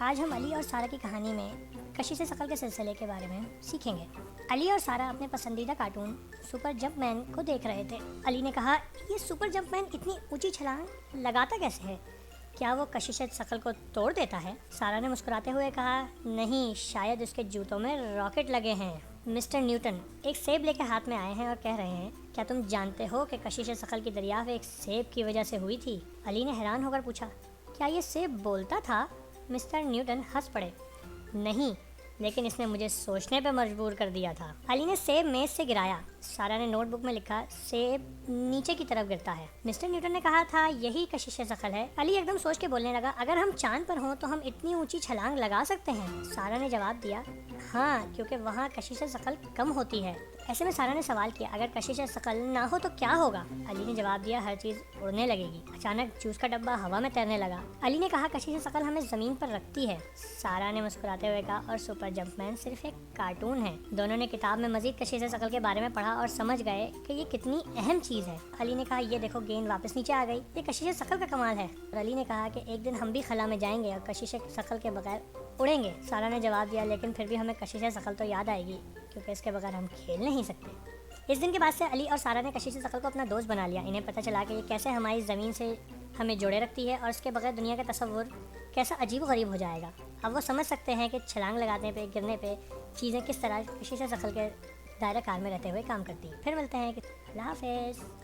آج ہم علی اور سارہ کی کہانی میں کشش ثقل کے سلسلے کے بارے میں سیکھیں گے۔ علی اور سارہ اپنے پسندیدہ کارٹون سپر جمپ مین کو دیکھ رہے تھے۔ علی نے کہا، یہ سپر جمپ مین اتنی اونچی چھلانگ لگاتا کیسے ہے؟ کیا وہ کشش ثقل کو توڑ دیتا ہے؟ سارہ نے مسکراتے ہوئے کہا، نہیں، شاید اس کے جوتوں میں راکٹ لگے ہیں۔ مسٹر نیوٹن ایک سیب لے کے ہاتھ میں آئے ہیں اور کہہ رہے ہیں، کیا تم جانتے ہو کہ کشش ثقل کی دریافت ایک سیب کی وجہ سے ہوئی تھی؟ علی نے حیران ہو کر پوچھا، کیا یہ سیب بولتا تھا؟ مسٹر نیوٹن ہنس پڑے، نہیں، لیکن اس نے مجھے سوچنے پہ مجبور کر دیا تھا۔ علی نے سیب میز سے گرایا۔ سارہ نے نوٹ بک میں لکھا، سیب نیچے کی طرف گرتا ہے۔ مسٹر نیوٹن نے کہا تھا، یہی کشش ثقل ہے۔ علی ایک دم سوچ کے بولنے لگا، اگر ہم چاند پر ہوں تو ہم اتنی اونچی چھلانگ لگا سکتے ہیں؟ سارہ نے جواب دیا، ہاں، کیونکہ وہاں کشش ثقل کم ہوتی ہے۔ ایسے میں سارہ نے سوال کیا، اگر کشش ثقل نہ ہو تو کیا ہوگا؟ علی نے جواب دیا، ہر چیز اڑنے لگے گی۔ اچانک جوس کا ڈبہ ہوا میں تیرنے لگا۔ علی نے کہا، کشش ثقل ہمیں زمین پر رکھتی ہے۔ سارہ نے مسکراتے ہوئے کہا، اور سپر جمپ مین صرف ایک کارٹون ہے۔ دونوں نے کتاب میں مزید کشش ثقل کے بارے میں پڑھا اور سمجھ گئے کہ یہ کتنی اہم چیز ہے۔ علی نے کہا، یہ دیکھو، گیند واپس نیچے آ گئی، یہ کشش ثقل کا کمال ہے۔ اور علی نے کہا کہ ایک دن ہم بھی خلا میں جائیں گے اور کشش ثقل کے بغیر اڑیں گے۔ سارہ نے جواب دیا، لیکن پھر بھی ہمیں کشش ثقل تو یاد آئے گی، کیونکہ اس کے بغیر ہم کھیل نہیں سکتے۔ اس دن کے بعد سے علی اور سارہ نے کشش ثقل کو اپنا دوست بنا لیا۔ انہیں پتہ چلا کہ یہ کیسے ہماری زمین سے ہمیں جوڑے رکھتی ہے اور اس کے بغیر دنیا کا تصور کیسا عجیب و غریب ہو جائے گا۔ اب وہ سمجھ سکتے ہیں کہ چھلانگ لگانے پہ، گرنے پہ چیزیں کس طرح کشش ثقل کے دائرہ کار میں رہتے ہوئے کام کرتی ہیں۔ پھر ملتے ہیں، اللہ حافظ۔